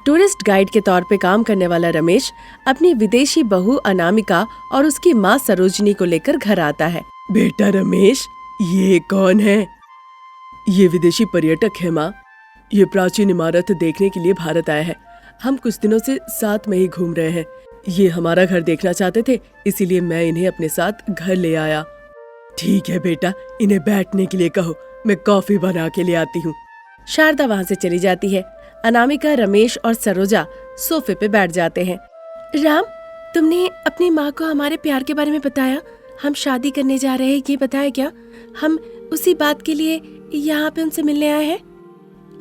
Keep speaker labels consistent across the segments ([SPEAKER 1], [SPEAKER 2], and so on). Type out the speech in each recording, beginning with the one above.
[SPEAKER 1] Tourist guide के तौर पे काम करने वाला रमेश अपनी विदेशी बहू अनामिका और उसकी माँ सरोजनी को लेकर घर आता है। बेटा रमेश, ये कौन है? ये विदेशी पर्यटक है माँ। ये प्राचीन इमारत देखने के लिए भारत आया है। हम कुछ दिनों से साथ में ही घूम रहे हैं। ये हमारा घर देखना चाहते थे, इसीलिए मैं इन्हें अपने साथ घर ले आया। ठीक है बेटा, इन्हें बैठने के लिए कहो, मैं कॉफी बना के ले आती हूँ। शारदा वहाँ से चली जाती है। अनामिका, रमेश और सरोजा सोफे पे बैठ जाते हैं। राम, तुमने अपनी माँ को हमारे प्यार के बारे में बताया? हम शादी करने जा रहे हैं, ये बताया क्या? हम उसी बात के लिए यहाँ पे उनसे मिलने आए हैं।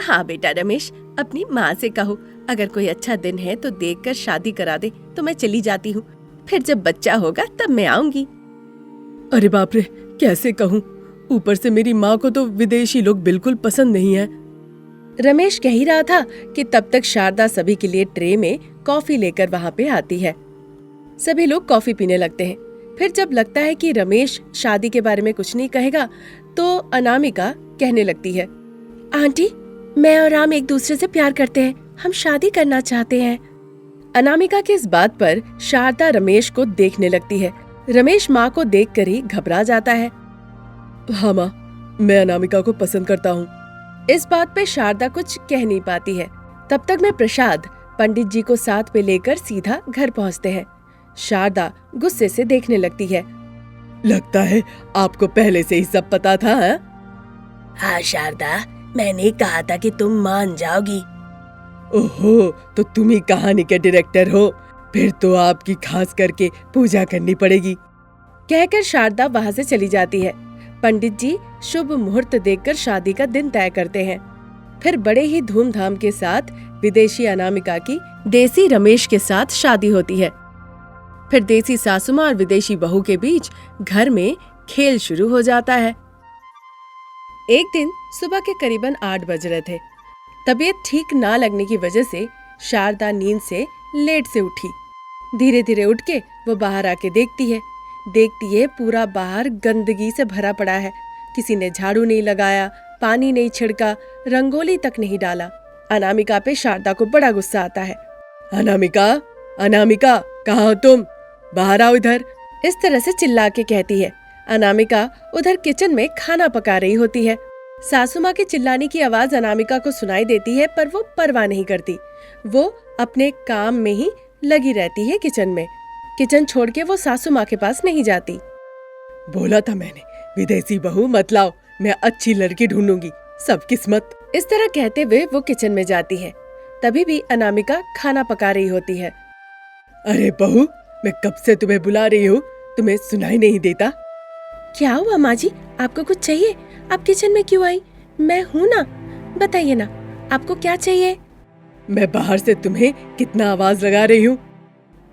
[SPEAKER 1] हाँ बेटा रमेश, अपनी माँ से कहो अगर कोई अच्छा दिन है तो देखकर शादी करा दे तो मैं चली जाती हूँ। फिर जब बच्चा होगा तब मैं आऊंगी। अरे बाप रे, कैसे कहूँ? ऊपर से मेरी माँ को तो विदेशी लोग बिल्कुल पसंद नहीं है। रमेश कह ही रहा था कि तब तक शारदा सभी के लिए ट्रे में कॉफी लेकर वहाँ पे आती है। सभी लोग कॉफी पीने लगते हैं। फिर जब लगता है कि रमेश शादी के बारे में कुछ नहीं कहेगा तो अनामिका कहने लगती है, आंटी, मैं और राम एक दूसरे से प्यार करते हैं, हम शादी करना चाहते हैं। अनामिका की इस बात पर शारदा रमेश को देखने लगती है। रमेश माँ को देखकर ही घबरा जाता है। हाँ माँ, मैं अनामिका को पसंद करता हूँ। इस बात पे शारदा कुछ कह नहीं पाती है। तब तक में प्रसाद पंडित जी को साथ में लेकर सीधा घर पहुँचते हैं। शारदा गुस्से से देखने लगती है। लगता है आपको पहले से ही सब पता था। हाँ शारदा, मैंने कहा था कि तुम मान जाओगी। ओहो, तो तुम ही कहानी के डायरेक्टर हो। फिर तो आपकी खास करके पूजा करनी पड़ेगी। कहकर शारदा वहाँ से चली जाती है। पंडित जी शुभ मुहूर्त देखकर शादी का दिन तय करते हैं। फिर बड़े ही धूमधाम के साथ विदेशी अनामिका की देसी रमेश के साथ शादी होती है। फिर देसी सासू माँ और विदेशी बहू के बीच घर में खेल शुरू हो जाता है। एक दिन सुबह के करीबन 8 बज रहे थे। तबीयत ठीक ना लगने की वजह से शारदा नींद से लेट से उठी। धीरे धीरे उठ के वो बाहर आके देखती है पूरा बाहर गंदगी से भरा पड़ा है। किसी ने झाड़ू नहीं लगाया, पानी नहीं छिड़का, रंगोली तक नहीं डाला। अनामिका पे शारदा को बड़ा गुस्सा आता है। अनामिका, अनामिका, कहाँ हो तुम? बाहर आओ इधर। इस तरह से चिल्ला के कहती है। अनामिका उधर किचन में खाना पका रही होती है। सासू माँ के चिल्लाने की आवाज अनामिका को सुनाई देती है, पर वो परवाह नहीं करती। वो अपने काम में ही लगी रहती है। किचन छोड़ के वो सासू माँ के पास नहीं जाती। बोला था मैंने, विदेशी बहू मत लाओ, मैं अच्छी लड़की ढूंढूंगी, सब किस्मत। इस तरह कहते हुए वो किचन में जाती है। तभी भी अनामिका खाना पका रही होती है। अरे बहू, मैं कब से तुम्हें बुला रही हूँ, तुम्हें सुनाई नहीं देता? क्या हुआ माँ जी, आपको कुछ चाहिए? आप किचन में क्यों आई? मैं हूँ ना, बताइए ना, आपको क्या चाहिए? मैं बाहर से तुम्हें कितना आवाज लगा रही हूँ।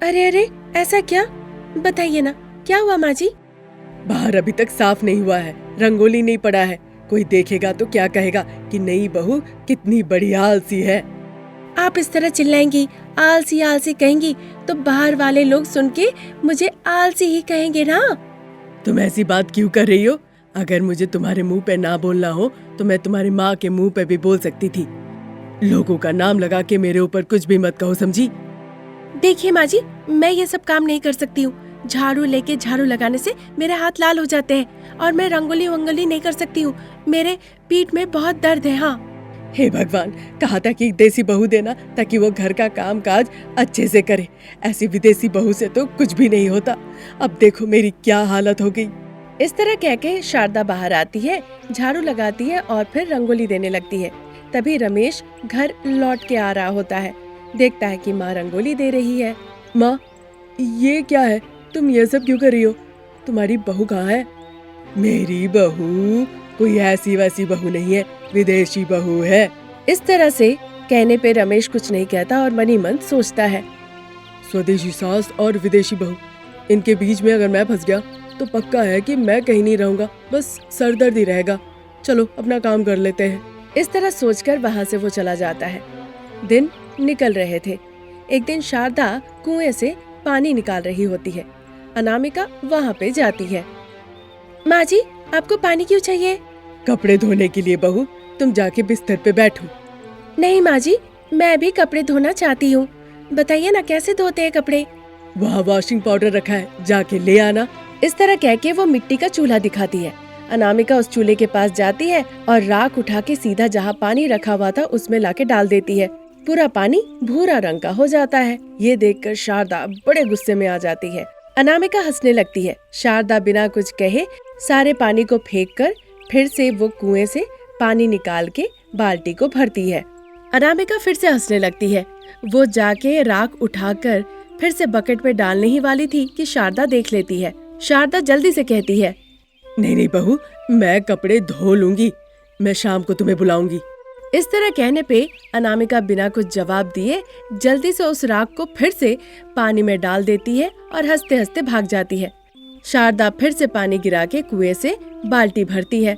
[SPEAKER 1] अरे अरे, ऐसा क्या? बताइए ना, क्या हुआ माँ जी? बाहर अभी तक साफ नहीं हुआ है, रंगोली नहीं पड़ा है। कोई देखेगा तो क्या कहेगा कि नई बहू कितनी बड़ी आलसी है। आप इस तरह चिल्लाएंगी, आलसी आलसी कहेंगी तो बाहर वाले लोग सुन के मुझे आलसी ही कहेंगे ना। तुम ऐसी बात क्यों कर रही हो? अगर मुझे तुम्हारे मुंह पे ना बोलना हो तो मैं तुम्हारी माँ के मुंह पे भी बोल सकती थी। लोगों का नाम लगा के मेरे ऊपर कुछ भी मत कहो, समझी? देखिए माँ जी, मैं ये सब काम नहीं कर सकती हूँ। झाड़ू लेके झाड़ू लगाने से मेरे हाथ लाल हो जाते हैं और मैं रंगोली वंगोली नहीं कर सकती हूँ। मेरे पीठ में बहुत दर्द है। हाँ, हे भगवान, कहा था कि देसी बहू देना ताकि वो घर का काम काज अच्छे से करे। ऐसी विदेशी बहू से तो कुछ भी नहीं होता। अब देखो मेरी क्या हालत हो गई। इस तरह कह के शारदा बाहर आती है, झाड़ू लगाती है और फिर रंगोली देने लगती है। तभी रमेश घर लौट के आ रहा होता है। देखता है कि माँ रंगोली दे रही है। माँ, ये क्या है? तुम ये सब क्यों कर रही हो? तुम्हारी बहू कहाँ है? मेरी बहू कोई ऐसी वैसी बहू नहीं है, विदेशी बहू है। इस तरह से कहने पे रमेश कुछ नहीं कहता और मनी मन सोचता है, स्वदेशी सास और विदेशी बहू, इनके बीच में अगर मैं फंस गया तो पक्का है कि मैं कहीं नहीं रहूंगा, बस सरदर्द ही रहेगा। चलो अपना काम कर लेते हैं। इस तरह सोचकर वहाँ से वो चला जाता है। दिन निकल रहे थे। एक दिन शारदा कुएं से पानी निकाल रही होती है। अनामिका वहाँ पे जाती है। माँ जी, आपको पानी क्यों चाहिए? कपड़े धोने के लिए बहू, तुम जाके बिस्तर पे बैठो। नहीं माँ जी, मैं भी कपड़े धोना चाहती हूँ, बताइए ना कैसे धोते हैं कपड़े। वहाँ वॉशिंग पाउडर रखा है, जाके ले आना। इस तरह कह के वो मिट्टी का चूल्हा दिखाती है। अनामिका उस चूल्हे के पास जाती है और राख उठा के सीधा जहाँ पानी रखा हुआ था उसमें लाके डाल देती है। पूरा पानी भूरा रंग का हो जाता है। ये देखकर शारदा बड़े गुस्से में आ जाती है। अनामिका हंसने लगती है। शारदा बिना कुछ कहे सारे पानी को फेंक कर फिर से वो कुएं से पानी निकाल के बाल्टी को भरती है। अनामिका फिर से हंसने लगती है। वो जाके राख उठाकर फिर से बकेट में डालने ही वाली थी कि शारदा देख लेती है। शारदा जल्दी से कहती है, नहीं नहीं बहू, मैं कपड़े धो लूंगी, मैं शाम को तुम्हें बुलाऊंगी। इस तरह कहने पे अनामिका बिना कुछ जवाब दिए जल्दी से उस राख को फिर से पानी में डाल देती है और हंसते हंसते भाग जाती है। शारदा फिर से पानी गिरा के कुएं से बाल्टी भरती है।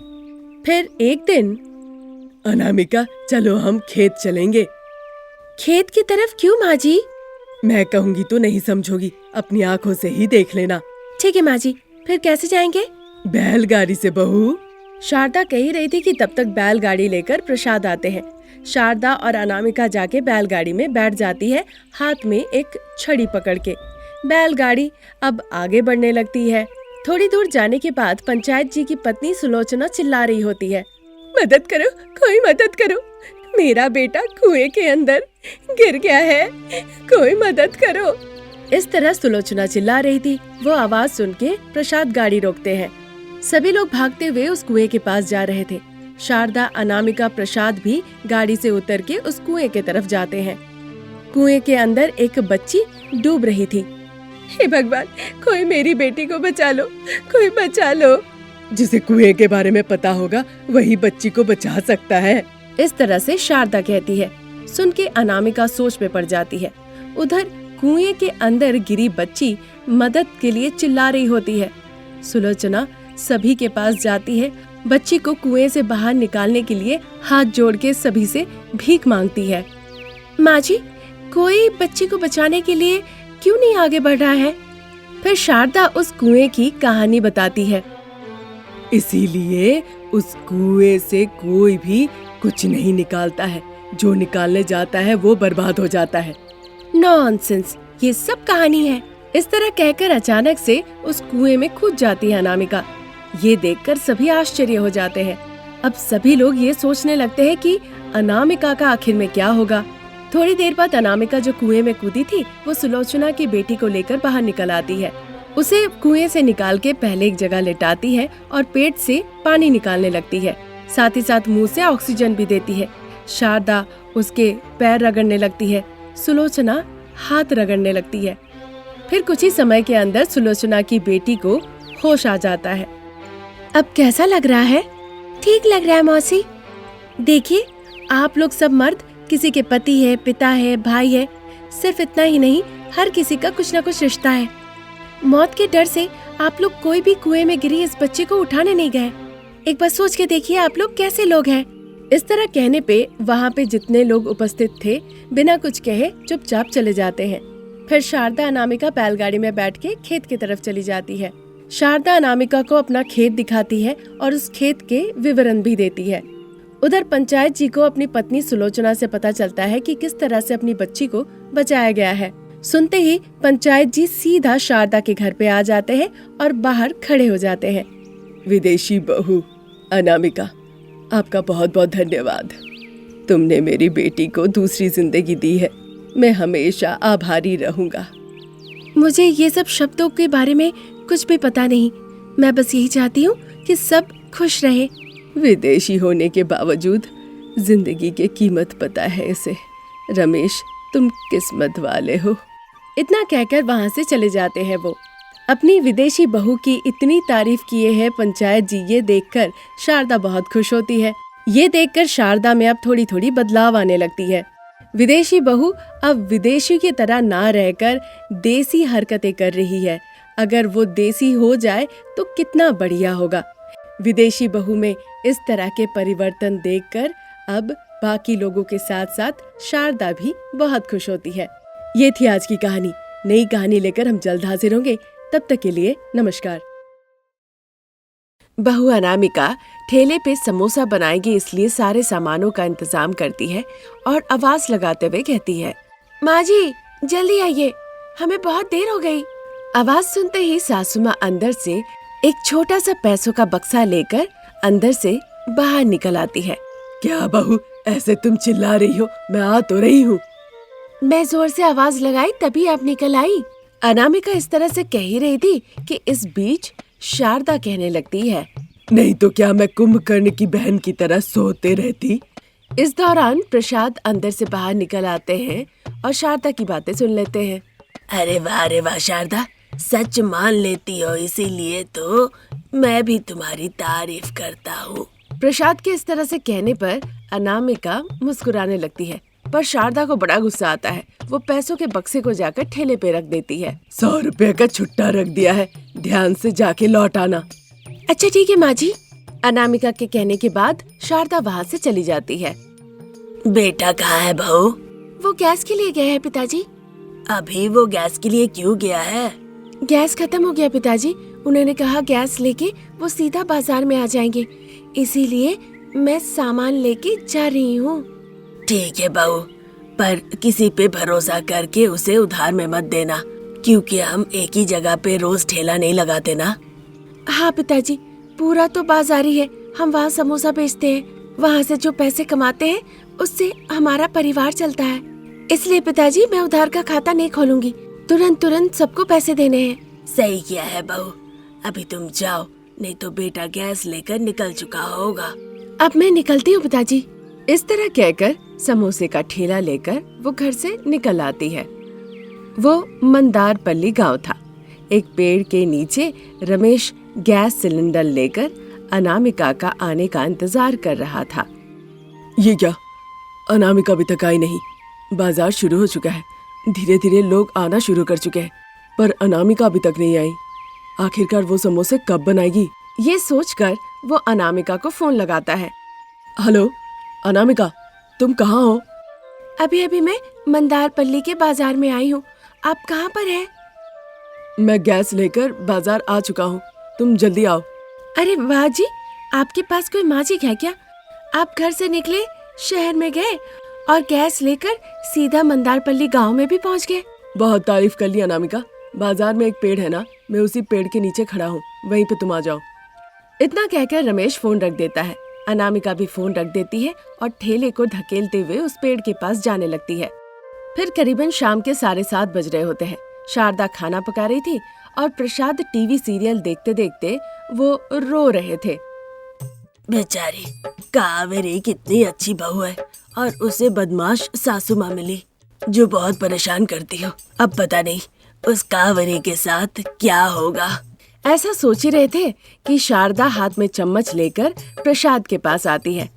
[SPEAKER 1] फिर एक दिन, अनामिका चलो हम खेत चलेंगे। खेत की तरफ क्यों माँ जी? मैं कहूँगी तो नहीं समझोगी, अपनी आँखों से ही देख लेना। ठीक है माँ जी, फिर कैसे जाएंगे? बैलगाड़ी से बहू। शारदा कह रही थी कि तब तक बैलगाड़ी लेकर प्रसाद आते हैं। शारदा और अनामिका जाके बैलगाड़ी में बैठ जाती है, हाथ में एक छड़ी पकड़ के। बैलगाड़ी अब आगे बढ़ने लगती है। थोड़ी दूर जाने के बाद पंचायत जी की पत्नी सुलोचना चिल्ला रही होती है, मदद करो, कोई मदद करो, मेरा बेटा कुएं के अंदर गिर गया है, कोई मदद करो। इस तरह सुलोचना चिल्ला रही थी। वो आवाज सुन के प्रसाद गाड़ी रोकते हैं। सभी लोग भागते हुए उस कुएं के पास जा रहे थे। शारदा, अनामिका, प्रसाद भी गाड़ी से उतर के उस कुएं के तरफ जाते हैं। कुएं के अंदर एक बच्ची डूब रही थी। हे भगवान, कोई मेरी बेटी को बचा लो, कोई बचा लो। जिसे कुएं के बारे में पता होगा वही बच्ची को बचा सकता है। इस तरह से शारदा कहती है। सुन के अनामिका सोच में पड़ जाती है। उधर कुएं के अंदर गिरी बच्ची मदद के लिए चिल्ला रही होती है। सुलोचना सभी के पास जाती है। बच्ची को कुएं से बाहर निकालने के लिए हाथ जोड़ के सभी से भीख मांगती है। माँ जी, कोई बच्ची को बचाने के लिए क्यों नहीं आगे बढ़ रहा है? फिर शारदा उस कुएं की कहानी बताती है। इसीलिए उस कुएं से कोई भी कुछ नहीं निकालता है, जो निकालने जाता है वो बर्बाद हो जाता है। नॉनसेंस, ये सब कहानी है। इस तरह कहकर अचानक से उस कुएं में कूद जाती है अनामिका। ये देखकर सभी आश्चर्य हो जाते हैं। अब सभी लोग ये सोचने लगते हैं कि अनामिका का आखिर में क्या होगा। थोड़ी देर बाद अनामिका जो कुएं में कूदी थी वो सुलोचना की बेटी को लेकर बाहर निकल आती है। उसे कुएं से निकाल के पहले एक जगह लेटाती है और पेट से पानी निकालने लगती है, साथ ही साथ मुंह से ऑक्सीजन भी देती है। शारदा उसके पैर रगड़ने लगती है, सुलोचना हाथ रगड़ने लगती है। फिर कुछ ही समय के अंदर सुलोचना की बेटी को होश आ जाता है। अब कैसा लग रहा है? ठीक लग रहा है मौसी। देखिए, आप लोग सब मर्द, किसी के पति है, पिता है, भाई है, सिर्फ इतना ही नहीं, हर किसी का कुछ न कुछ रिश्ता है। मौत के डर से आप लोग कोई भी कुएं में गिरी इस बच्चे को उठाने नहीं गए। एक बार सोच के देखिए आप लोग कैसे लोग हैं। इस तरह कहने पे वहाँ पे जितने लोग उपस्थित थे बिना कुछ कहे चुपचाप चले जाते हैं। फिर शारदा अनामिका बैलगाड़ी में बैठ के खेत की तरफ चली जाती है। शारदा अनामिका को अपना खेत दिखाती है और उस खेत के विवरण भी देती है। उधर पंचायत जी को अपनी पत्नी सुलोचना से पता चलता है कि किस तरह से अपनी बच्ची को बचाया गया है। सुनते ही पंचायत जी सीधा शारदा के घर पे आ जाते हैं और बाहर खड़े हो जाते हैं। विदेशी बहू अनामिका, आपका बहुत बहुत धन्यवाद। तुमने मेरी बेटी को दूसरी जिंदगी दी है, मैं हमेशा आभारी रहूंगा। मुझे ये सब शब्दों के बारे में कुछ भी पता नहीं, मैं बस यही चाहती हूँ कि सब खुश रहे। विदेशी होने के बावजूद जिंदगी की कीमत पता है इसे। रमेश, तुम किस्मत वाले हो। इतना कहकर वहाँ से चले जाते हैं वो। अपनी विदेशी बहू की इतनी तारीफ किए है पंचायत जी, ये देखकर शारदा बहुत खुश होती है। ये देखकर शारदा में अब थोड़ी थोड़ी बदलाव आने लगती है। विदेशी बहू अब विदेशी की तरह ना रहकर देसी हरकतें कर रही है। अगर वो देसी हो जाए तो कितना बढ़िया होगा। विदेशी बहू में इस तरह के परिवर्तन देखकर अब बाकी लोगों के साथ साथ शारदा भी बहुत खुश होती है। ये थी आज की कहानी। नई कहानी लेकर हम जल्द हाजिर होंगे। तब तक के लिए नमस्कार। बहू अनामिका ठेले पे समोसा बनाएगी इसलिए सारे सामानों का इंतजाम करती है और आवाज लगाते हुए कहती है, माँ जी जल्दी आइए, हमें बहुत देर हो गई। आवाज सुनते ही सासू माँ अंदर से एक छोटा सा पैसों का बक्सा लेकर अंदर से बाहर निकल आती है। क्या बहू, ऐसे तुम चिल्ला रही हो? मैं आ तो रही हूँ। मैं जोर से आवाज लगाई तभी आप निकल आई। अनामिका इस तरह से कह ही रही थी कि इस बीच शारदा कहने लगती है, नहीं तो क्या मैं कुंभकर्ण की बहन की तरह सोते रहती। इस दौरान प्रसाद अंदर से बाहर निकल आते हैं और शारदा की बातें सुन लेते हैं। अरे वाह शारदा, सच मान लेती हो, इसीलिए तो मैं भी तुम्हारी तारीफ करता हूँ। प्रसाद के इस तरह से कहने पर अनामिका मुस्कुराने लगती है, पर शारदा को बड़ा गुस्सा आता है। वो पैसों के बक्से को जाकर ठेले पे रख देती है। 100 रुपए का छुट्टा रख दिया है, ध्यान से जाके लौट आना। अच्छा ठीक है माँ जी। अनामिका के कहने के बाद शारदा वहाँ से चली जाती है। बेटा कहाँ है बहू? वो गैस के लिए गया है पिताजी। अभी वो गैस के लिए क्यों गया है? गैस खत्म हो गया पिताजी, उन्होंने कहा गैस लेके वो सीधा बाजार में आ जाएंगे, इसीलिए मैं सामान लेके जा रही हूँ। ठीक है बहू, पर किसी पे भरोसा करके उसे उधार में मत देना, क्योंकि हम एक ही जगह पे रोज ठेला नहीं लगाते ना। हाँ पिताजी, पूरा तो बाजारी है, हम वहाँ समोसा बेचते हैं, वहाँ से जो पैसे कमाते हैं उससे हमारा परिवार चलता है। इसलिए पिताजी मैं उधार का खाता नहीं खोलूंगी, तुरंत सबको पैसे देने हैं। सही किया है बहू, अभी तुम जाओ, नहीं तो बेटा गैस लेकर निकल चुका होगा। अब मैं निकलती हूँ पिताजी। इस तरह कहकर समोसे का ठेला लेकर वो घर से निकल आती है। वो मंदारपल्ली गांव था। एक पेड़ के नीचे रमेश गैस सिलेंडर लेकर अनामिका का आने का इंतजार कर रहा था। ये क्या, अनामिका अभी तक आई नहीं? बाजार शुरू हो चुका है, धीरे धीरे लोग आना शुरू कर चुके हैं, पर अनामिका अभी तक नहीं आई। आखिरकार वो समोसे कब बनाएगी? ये सोचकर वो अनामिका को फोन लगाता है। हेलो अनामिका, तुम कहाँ हो? अभी मैं मंदारपल्ली के बाजार में आई हूँ, आप कहाँ पर हैं? मैं गैस लेकर बाजार आ चुका हूँ, तुम जल्दी आओ। अरे वाह जी, आपके पास कोई मैजिक है क्या? आप घर से निकले, शहर में गए और गैस लेकर सीधा मंदारपल्ली गांव में भी पहुंच गए। बहुत तारीफ कर ली अनामिका, बाजार में एक पेड़ है ना, मैं उसी पेड़ के नीचे खड़ा हूँ, वहीं पे तुम आ जाओ। इतना कहकर रमेश फोन रख देता है। अनामिका भी फोन रख देती है और ठेले को धकेलते हुए उस पेड़ के पास जाने लगती है। फिर करीबन शाम के 7:30 बज रहे होते हैं। शारदा खाना पका रही थी और प्रसाद टीवी सीरियल देखते देखते वो रो रहे थे। बेचारी कावेरी कितनी अच्छी बहू है और उसे बदमाश सासू माँ मिली जो बहुत परेशान करती हो। अब पता नहीं उस कावेरी के साथ क्या होगा। ऐसा सोच ही रहे थे कि शारदा हाथ में चम्मच लेकर प्रसाद के पास आती है।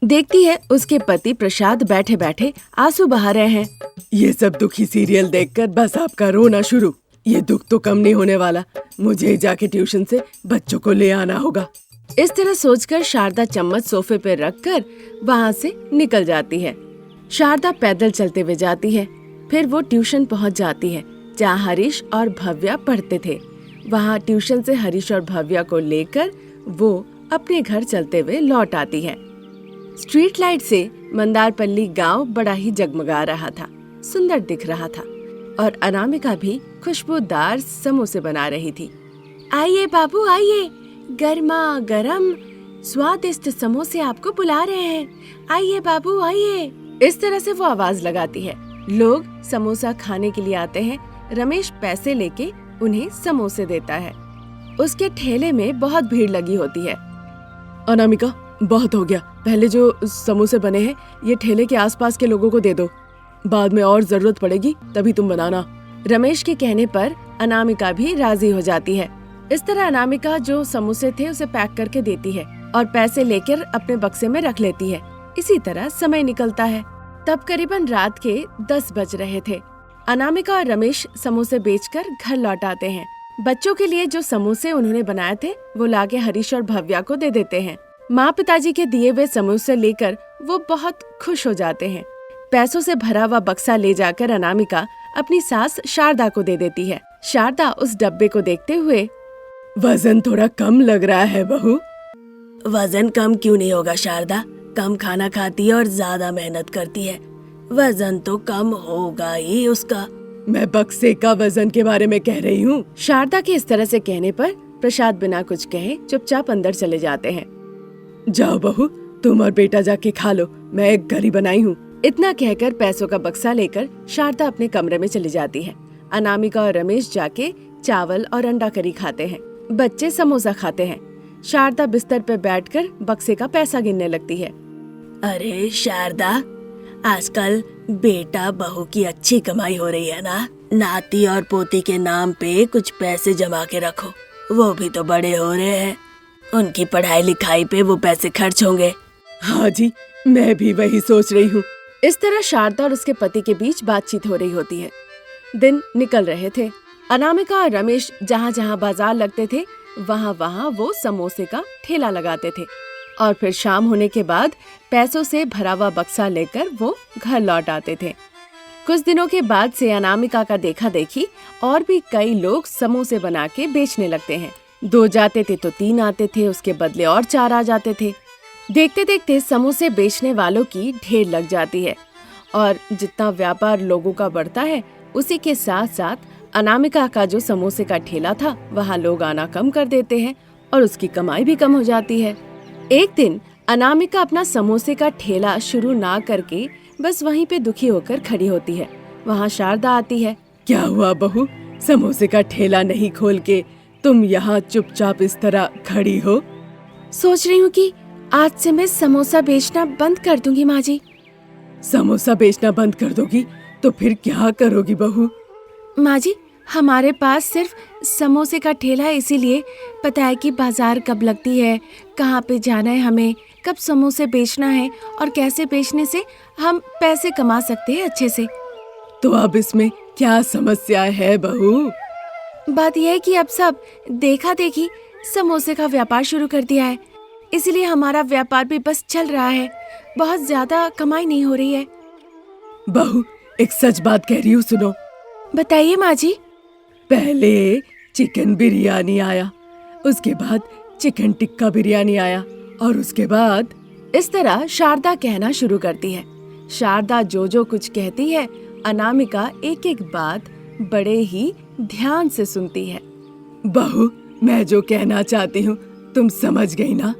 [SPEAKER 1] देखती है उसके पति प्रसाद बैठे बैठे आंसू बहा रहे हैं। ये सब दुखी सीरियल देखकर बस आपका रोना शुरू। ये दुख तो कम नहीं होने वाला, मुझे जाके ट्यूशन से बच्चों को ले आना होगा। इस तरह सोचकर शारदा चम्मच सोफे पर रखकर वहाँ से निकल जाती है। शारदा पैदल चलते हुए जाती है। फिर वो ट्यूशन पहुँच जाती है जहाँ हरीश और भव्या पढ़ते थे। वहाँ ट्यूशन से हरीश और भव्या को लेकर वो अपने घर चलते हुए लौट आती है। स्ट्रीट लाइट से मंदारपल्ली गांव बड़ा ही जगमगा रहा था, सुंदर दिख रहा था और अनामिका भी खुशबूदार समोसे बना रही थी। आइए बाबू आइए, गर्मा गर्म स्वादिष्ट समोसे आपको बुला रहे हैं, आइए बाबू आइए। इस तरह से वो आवाज लगाती है। लोग समोसा खाने के लिए आते हैं। रमेश पैसे लेके उन्हें समोसे देता है। उसके ठेले में बहुत भीड़ लगी होती है। अनामिका बहुत हो गया, पहले जो समोसे बने हैं ये ठेले के आसपास के लोगों को दे दो, बाद में और जरूरत पड़ेगी तभी तुम बनाना। रमेश के कहने पर अनामिका भी राजी हो जाती है। इस तरह अनामिका जो समोसे थे उसे पैक करके देती है और पैसे लेकर अपने बक्से में रख लेती है। इसी तरह समय निकलता है। तब करीबन रात के 10 बज रहे थे। अनामिका और रमेश समोसे बेचकर घर लौट आते हैं। बच्चों के लिए जो समोसे उन्होंने बनाए थे वो लाके हरीश और भव्या को दे देते हैं। माँ पिताजी के दिए हुए समोसे लेकर वो बहुत खुश हो जाते हैं। पैसों से भरा हुआ बक्सा ले जाकर अनामिका अपनी सास शारदा को दे देती है। शारदा उस डब्बे को देखते हुए, वजन थोड़ा कम लग रहा है बहू।
[SPEAKER 2] वजन कम क्यों नहीं होगा शारदा? कम खाना खाती है और ज्यादा मेहनत करती है, वजन तो कम होगा ही उसका।
[SPEAKER 1] मैं बक्से का वजन के बारे में कह रही हूँ। शारदा के इस तरह से कहने पर प्रसाद बिना कुछ कहे चुपचाप अंदर चले जाते हैं। जाओ बहू, तुम और बेटा जाके खा लो, मैं एक घड़ी बनाई हूँ। इतना कहकर पैसों का बक्सा लेकर शारदा अपने कमरे में चली जाती है। अनामिका और रमेश जाके चावल और अंडा करी खाते हैं। बच्चे समोसा खाते हैं। शारदा बिस्तर पे बैठकर बक्से का पैसा गिनने लगती है।
[SPEAKER 2] अरे शारदा, आजकल बेटा बहू की अच्छी कमाई हो रही है ना? नाती और पोती के नाम पे कुछ पैसे जमा के रखो, वो भी तो बड़े हो रहे हैं, उनकी पढ़ाई लिखाई पे वो पैसे खर्च होंगे।
[SPEAKER 1] हाँ जी, मैं भी वही सोच रही हूँ। इस तरह शारदा और उसके पति के बीच बातचीत हो रही होती है। दिन निकल रहे थे। अनामिका और रमेश जहाँ जहाँ बाजार लगते थे वहाँ वहाँ वो समोसे का ठेला लगाते थे और फिर शाम होने के बाद पैसों से भरा हुआ बक्सा लेकर वो घर लौट आते थे। कुछ दिनों के बाद से अनामिका का देखा देखी और भी कई लोग समोसे बना के बेचने लगते हैं। 2 जाते थे तो 3 आते थे, उसके बदले और 4 आ जाते थे। देखते देखते समोसे बेचने वालों की ढेर लग जाती है और जितना व्यापार लोगों का बढ़ता है उसी के साथ साथ अनामिका का जो समोसे का ठेला था वहाँ लोग आना कम कर देते हैं और उसकी कमाई भी कम हो जाती है। एक दिन अनामिका अपना समोसे का ठेला शुरू ना करके बस वहीं पे दुखी होकर खड़ी होती है। वहाँ शारदा आती है। क्या हुआ बहू, समोसे का ठेला नहीं खोल के तुम यहाँ चुपचाप इस तरह खड़ी हो?
[SPEAKER 3] सोच रही हूँ कि आज से मैं समोसा बेचना बंद कर दूंगी माँ जी।
[SPEAKER 1] समोसा बेचना बंद कर दोगी तो फिर क्या करोगी बहू?
[SPEAKER 3] माँ जी, हमारे पास सिर्फ समोसे का ठेला है, इसीलिए पता है कि बाजार कब लगती है, कहाँ पे जाना है हमें, कब समोसे बेचना है और कैसे बेचने से हम पैसे कमा सकते हैं अच्छे से।
[SPEAKER 1] तो अब इसमें क्या समस्या है बहू?
[SPEAKER 3] बात यह है कि अब सब देखा देखी समोसे का व्यापार शुरू कर दिया है, इसलिए हमारा व्यापार भी बस चल रहा है, बहुत ज्यादा कमाई नहीं हो रही है।
[SPEAKER 1] बहू, एक सच बात कह रही हूँ, सुनो।
[SPEAKER 3] बताइए माँ जी।
[SPEAKER 1] पहले चिकन बिरयानी आया, उसके बाद चिकन टिक्का बिरयानी आया और उसके बाद। इस तरह शारदा कहना शुरू करती है। शारदा जो जो कुछ कहती है अनामिका एक एक बात बड़े ही ध्यान से सुनती है। बहू, मैं जो कहना चाहती हूँ तुम समझ गई ना?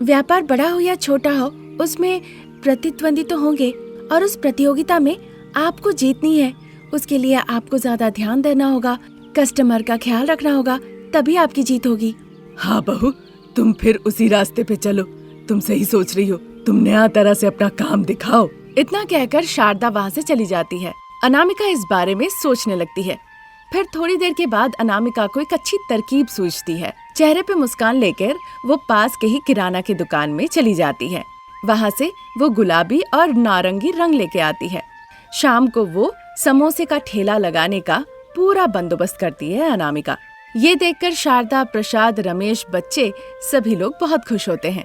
[SPEAKER 3] व्यापार बड़ा हो या छोटा हो, उसमें प्रतिद्वंदी तो होंगे और उस प्रतियोगिता में आपको जीतनी है। उसके लिए आपको ज्यादा ध्यान देना होगा, कस्टमर का ख्याल रखना होगा, तभी आपकी जीत होगी।
[SPEAKER 1] हाँ बहू, तुम फिर उसी रास्ते पे चलो, तुम सही सोच रही हो, तुम नया तरह से अपना काम दिखाओ। इतना कहकर शारदा वहाँ से चली जाती है। अनामिका इस बारे में सोचने लगती है। फिर थोड़ी देर के बाद अनामिका को एक अच्छी तरकीब सूझती है। चेहरे पे मुस्कान लेकर वो पास के ही किराना की दुकान में चली जाती है। वहाँ से वो गुलाबी और नारंगी रंग लेके आती है। शाम को वो समोसे का ठेला लगाने का पूरा बंदोबस्त करती है अनामिका। ये देखकर शारदा, प्रसाद, रमेश, बच्चे सभी लोग बहुत खुश होते हैं।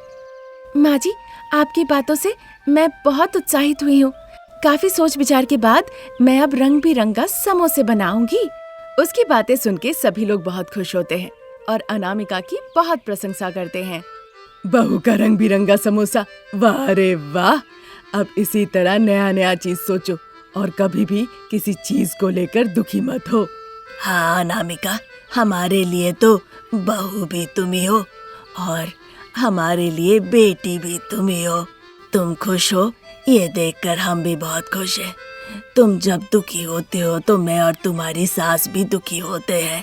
[SPEAKER 3] माँ जी, आपकी बातों से मैं बहुत उत्साहित हुई हूँ। काफी सोच विचार के बाद मैं अब रंग बिरंगा समोसे बनाऊंगी।
[SPEAKER 1] उसकी बातें सुन के सभी लोग बहुत खुश होते हैं और अनामिका की बहुत प्रशंसा करते हैं। बहू का रंग बिरंगा समोसा, वाह रे वाह! अब इसी तरह नया नया चीज सोचो और कभी भी किसी चीज को लेकर दुखी मत हो।
[SPEAKER 2] हाँ अनामिका, हमारे लिए तो बहू भी तुम ही हो और हमारे लिए बेटी भी तुम ही हो। तुम खुश हो ये देखकर हम भी बहुत खुश हैं। तुम जब दुखी होते हो तो मैं और तुम्हारी सास भी दुखी होते हैं।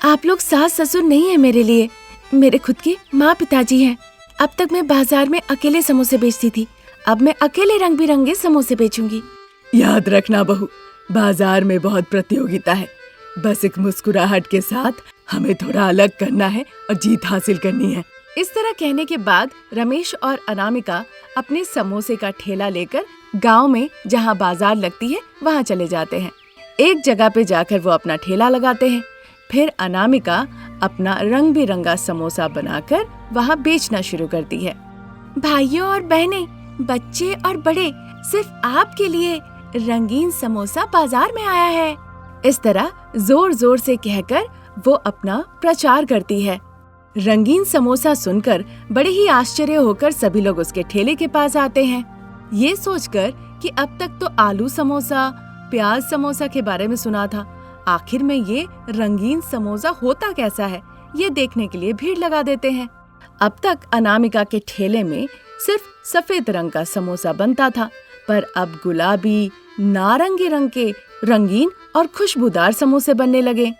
[SPEAKER 3] आप लोग सास ससुर नहीं है मेरे लिए, मेरे खुद के माँ पिताजी हैं। अब तक मैं बाजार में अकेले समोसे बेचती थी, अब मैं अकेले रंग बिरंगे समोसे बेचूंगी।
[SPEAKER 1] याद रखना बहू, बाजार में बहुत प्रतियोगिता है, बस एक मुस्कुराहट के साथ हमें थोड़ा अलग करना है और जीत हासिल करनी है। इस तरह कहने के बाद रमेश और अनामिका अपने समोसे का ठेला लेकर गांव में जहां बाजार लगती है वहां चले जाते हैं। एक जगह पे जाकर वो अपना ठेला लगाते हैं। फिर अनामिका अपना रंग बिरंगा समोसा बनाकर वहां बेचना शुरू करती है।
[SPEAKER 3] भाइयों और बहनें, बच्चे और बड़े, सिर्फ आपके लिए रंगीन समोसा बाजार में आया है।
[SPEAKER 1] इस तरह जोर जोर से कहकर वो अपना प्रचार करती है।
[SPEAKER 3] रंगीन समोसा सुनकर बड़े ही आश्चर्य होकर सभी लोग उसके ठेले के पास आते हैं, ये सोचकर कि अब तक तो आलू समोसा, प्याज समोसा के बारे में सुना था, आखिर में ये रंगीन समोसा होता कैसा है, ये देखने के लिए भीड़ लगा देते हैं। अब तक अनामिका के ठेले में सिर्फ सफेद रंग का समोसा बनता था, पर अब गुलाबी, नारंगी रंग के रंगीन और खुशबूदार समोसे बनने लगे।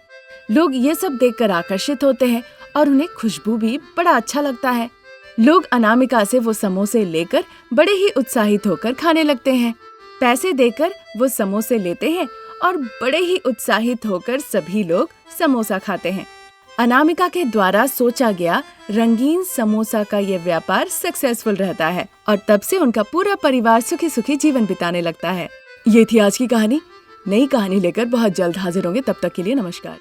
[SPEAKER 3] लोग ये सब देखकर आकर्षित होते हैं और उन्हें खुशबू भी बड़ा अच्छा लगता है। लोग अनामिका से वो समोसे लेकर बड़े ही उत्साहित होकर खाने लगते हैं। पैसे देकर वो समोसे लेते हैं और बड़े ही उत्साहित होकर सभी लोग समोसा खाते हैं। अनामिका के द्वारा सोचा गया रंगीन समोसा का ये व्यापार सक्सेसफुल रहता है और तब से उनका पूरा परिवार सुखी सुखी जीवन बिताने लगता है। ये थी आज की कहानी। नई कहानी लेकर बहुत जल्द हाजिर होंगे, तब तक के लिए नमस्कार।